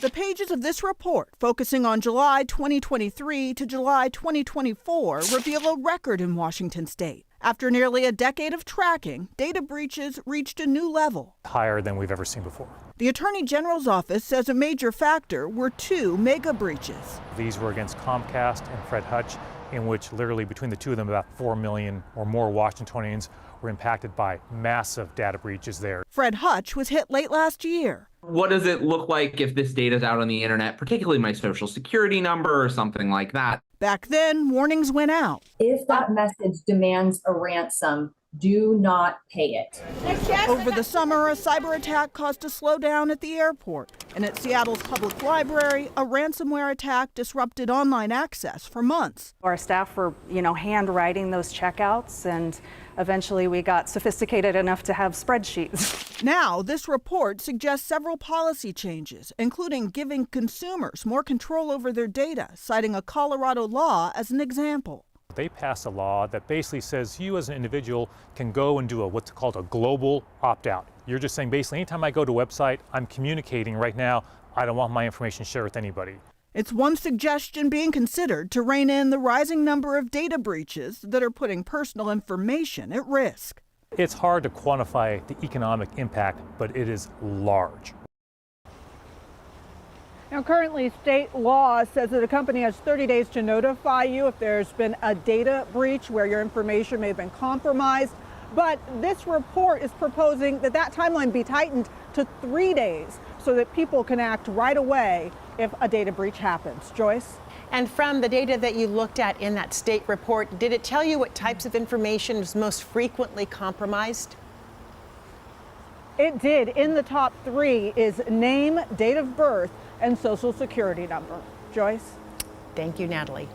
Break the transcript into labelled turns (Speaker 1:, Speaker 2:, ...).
Speaker 1: The pages of this report, focusing on July 2023 to July 2024, reveal a record in Washington state. After nearly a decade of tracking, data breaches reached a new level.
Speaker 2: Higher than we've ever seen before.
Speaker 1: The Attorney General's office says a major factor were 2 mega breaches.
Speaker 2: These were against Comcast and Fred Hutch, in which literally between the two of them, about 4 million or more Washingtonians were impacted by massive data breaches there.
Speaker 1: Fred Hutch was hit late last year.
Speaker 3: What does it look like if this data is out on the internet, particularly my social security number or something like that?
Speaker 1: Back then, warnings went out.
Speaker 4: If that message demands a ransom, do not pay it.
Speaker 1: Over the summer, a cyber attack caused a slowdown at the airport. And at Seattle's public library, a ransomware attack disrupted online access for months.
Speaker 5: Our staff were, handwriting those checkouts, and eventually we got sophisticated enough to have spreadsheets.
Speaker 1: Now, this report suggests several policy changes, including giving consumers more control over their data, citing a Colorado law as an example.
Speaker 2: They passed a law that basically says you as an individual can go and do what's called a global opt-out. You're just saying basically anytime I go to a website, I'm communicating right now, I don't want my information shared with anybody.
Speaker 1: It's one suggestion being considered to rein in the rising number of data breaches that are putting personal information at risk.
Speaker 2: It's hard to quantify the economic impact, but it is large.
Speaker 6: Now, currently, state law says that a company has 30 days to notify you if there's been a data breach where your information may have been compromised. But this report is proposing that timeline be tightened to 3 days so that people can act right away if a data breach happens. Joyce?
Speaker 7: And from the data that you looked at in that state report, did it tell you what types of information is most frequently compromised?
Speaker 6: It did. In the top 3 is name, date of birth, and social security number. Joyce?
Speaker 7: Thank you, Natalie.